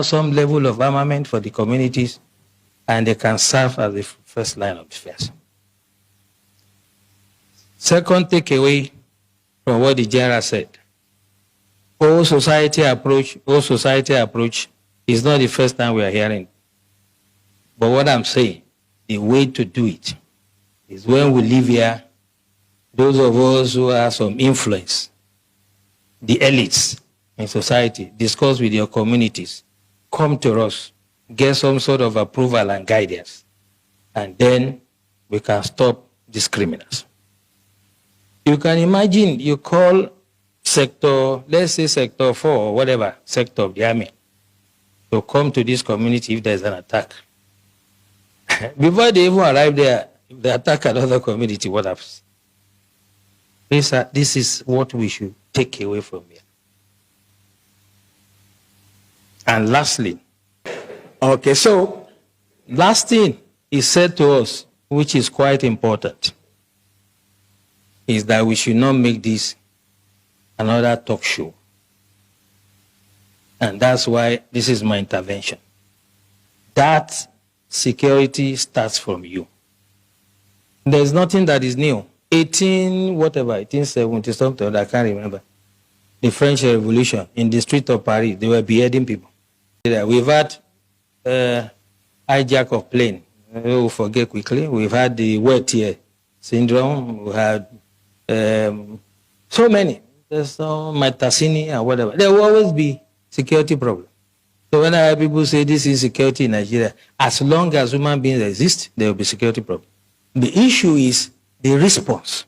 some level of armament for the communities, and they can serve as the first line of defense. Second takeaway from what the general said, whole society approach is not the first time we are hearing. But what I'm saying, the way to do it is when we live here, those of us who have some influence, the elites in society, discuss with your communities, come to us, get some sort of approval and guidance, and then we can stop these criminals. You can imagine you call sector, let's say sector 4 or whatever, sector of the army, to come to this community if there's an attack. Before they even arrive there, if they attack another community, what happens? This is what we should take away from here. And lastly, okay, so last thing is said to us, which is quite important, is that we should not make this another talk show. And that's why this is my intervention. That security starts from you. There's nothing that is new. 1870 something, I can't remember. The French Revolution, in the street of Paris, they were beheading people. We've had hijack of plane. We'll forget quickly. We've had the wet ear syndrome. We had so many. There's some Matasini and whatever. There will always be security problems. So when I hear people say this is security in Nigeria, as long as human beings exist, there will be security problems. The issue is the response.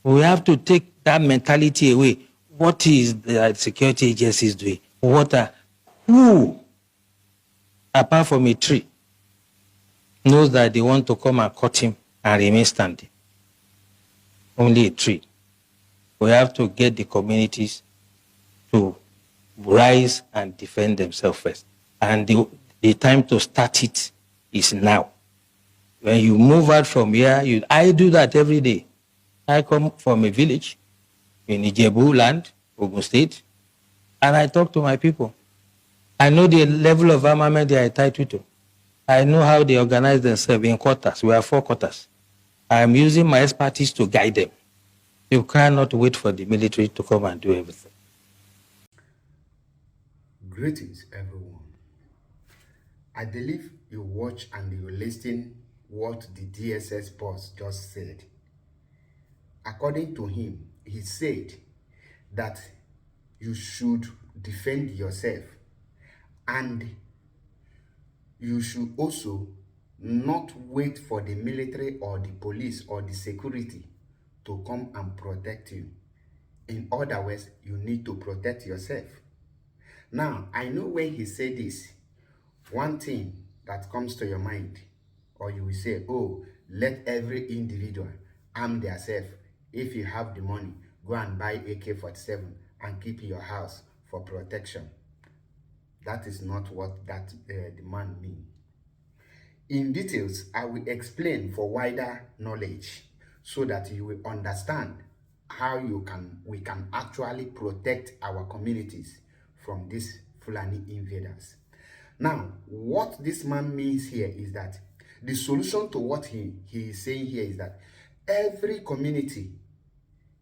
We have to take that mentality away. What is the security agencies doing? Who, apart from a tree, knows that they want to come and cut him and remain standing? Only a tree. We have to get the communities to rise and defend themselves first. And the time to start it is now. When you move out from here, I do that every day. I come from a village in Ndi-igbo land, Ogun State, and I talk to my people. I know the level of armament they are entitled to. I know how they organize themselves in quarters. We have 4 quarters. I am using my expertise to guide them. You cannot wait for the military to come and do everything. Greetings, everyone. I believe you watch and you listen what the DSS boss just said. According to him, he said that you should defend yourself and you should also not wait for the military or the police or the security to come and protect you. In other words, you need to protect yourself. Now, I know when he said this, one thing that comes to your mind, or you will say, oh, let every individual arm themselves. If you have the money, go and buy AK-47 and keep your house for protection. That is not what that the man means. In details, I will explain for wider knowledge so that you will understand how we can actually protect our communities from these fulani invaders. Now, what this man means here is that the solution to what he is saying here is that every community,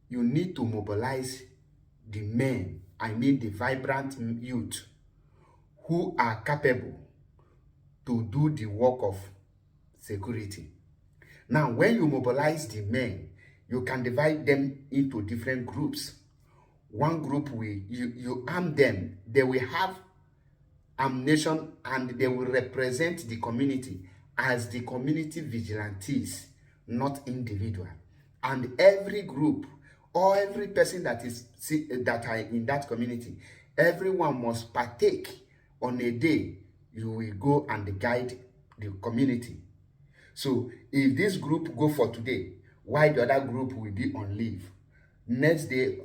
you need to mobilize the men, I mean the vibrant youth, who are capable to do the work of security. Now, when you mobilize the men, you can divide them into different groups. One group, you arm them, they will have ammunition and they will represent the community as the community vigilantes, not individual. And every group or every person that are in that community, everyone must partake on a day. You will go and guide the community. So if this group go for today, while the other group will be on leave, next day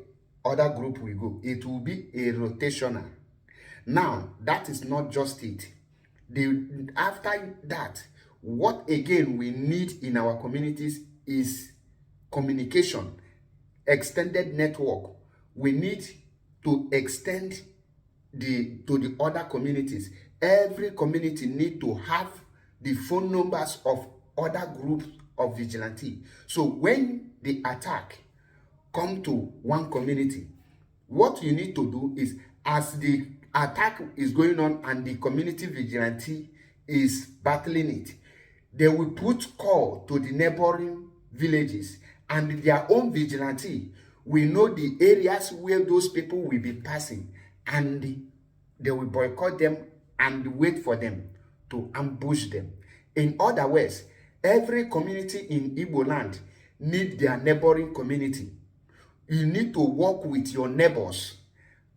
other group will go. It will be a rotational. Now, that is not just it. After that, what again we need in our communities is communication, extended network. We need to extend to the other communities. Every community need to have the phone numbers of other groups of vigilante. So when the attack come to one community, what you need to do is, as the attack is going on and the community vigilante is battling it, they will put call to the neighboring villages, and their own vigilante will know the areas where those people will be passing, and they will boycott them and wait for them to ambush them. In other words, every community in Igbo land need their neighboring community. You need to work with your neighbors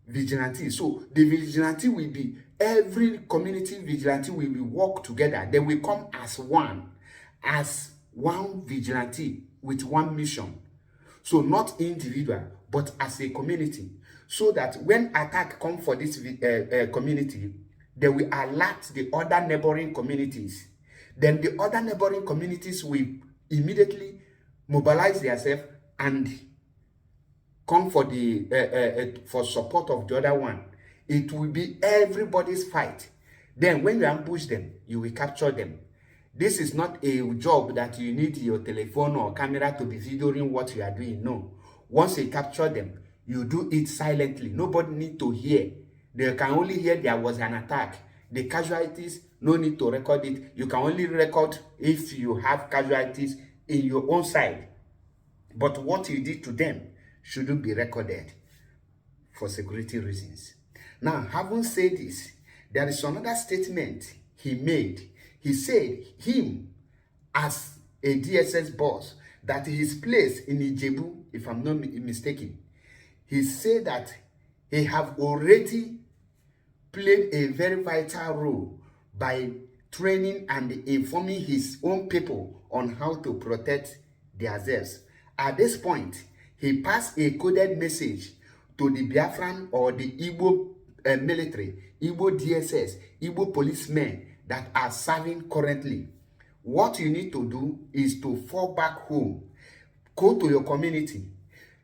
vigilante. So the vigilante will be, every community vigilante will be work together. They will come as one vigilante with one mission. So not individual, but as a community. So that when attack come for this community, they will alert the other neighboring communities. Then the other neighboring communities will immediately mobilize themselves and come for the for support of the other one. It will be everybody's fight. Then when you ambush them, you will capture them. This is not a job that you need your telephone or camera to be videoing what you are doing. No. Once you capture them, you do it silently. Nobody need to hear. They can only hear there was an attack. The casualties, no need to record it. You can only record if you have casualties in your own side. But what you did to them shouldn't be recorded for security reasons. Now, having said this, there is another statement he made. He said him, as a DSS boss, that his place in Ndi-igbo, if I'm not mistaken, he said that he have already played a very vital role by training and informing his own people on how to protect themselves. At this point, he passed a coded message to the Biafran or the Igbo military, Igbo DSS, Igbo policemen that are serving currently. What you need to do is to fall back home, go to your community,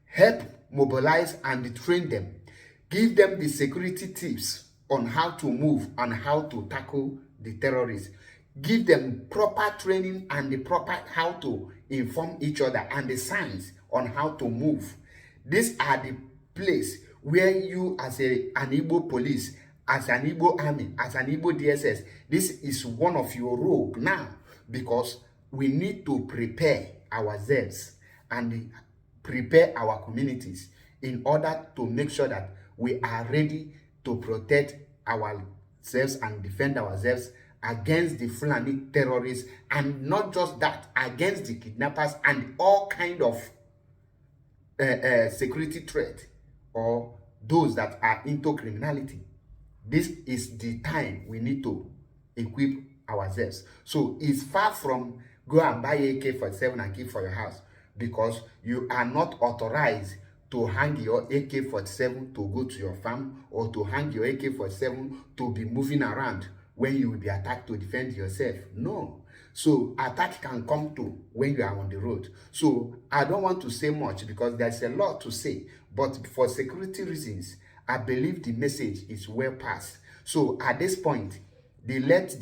help mobilize and train them, give them the security tips on how to move and how to tackle the terrorists, give them proper training and the proper how to inform each other and the signs on how to move. These are the place where you, as an Igbo police, as an Igbo army, as an Igbo DSS, this is one of your role now, because we need to prepare ourselves and prepare our communities in order to make sure that we are ready to protect ourselves and defend ourselves against the Fulani terrorists, and not just that, against the kidnappers and all kind of security threat or those that are into criminality. This is the time we need to equip ourselves. So it's far from go and buy AK-47 and keep for your house, because you are not authorized to hang your AK-47 to go to your farm, or to hang your AK-47 to be moving around when you will be attacked to defend yourself. No. So attack can come to when you are on the road. So I don't want to say much because there's a lot to say, but for security reasons, I believe the message is well passed. So at this point, they let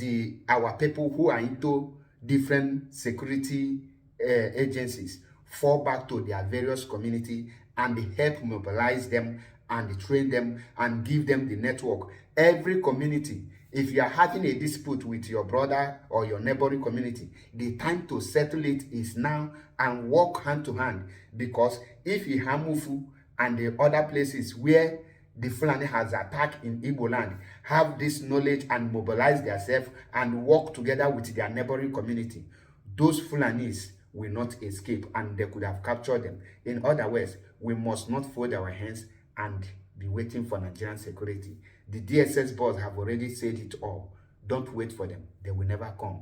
our people who are into different security agencies fall back to their various community and help mobilize them and train them and give them the network. Every community, if you are having a dispute with your brother or your neighboring community, the time to settle it is now, and work hand to hand. Because if Ihamufu and the other places where the Fulani has attacked in Igbo land have this knowledge and mobilize themselves and work together with their neighboring community, those Fulanis will not escape and they could have captured them. In other words, we must not fold our hands and be waiting for Nigerian security. The DSS boss have already said it all. Don't wait for them. They will never come.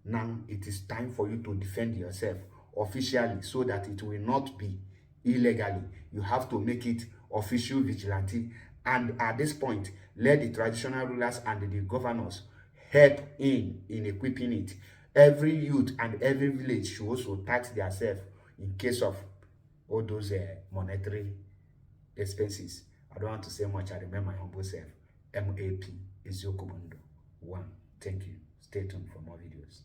Now it is time for you to defend yourself officially so that it will not be illegally. You have to make it official vigilante. And at this point, let the traditional rulers and the governors help in equipping it. Every youth and every village should also tax themselves in case of all those monetary expenses. I don't want to say much. I remember my humble self. MAP Eziokubundo 1. Thank you. Stay tuned for more videos.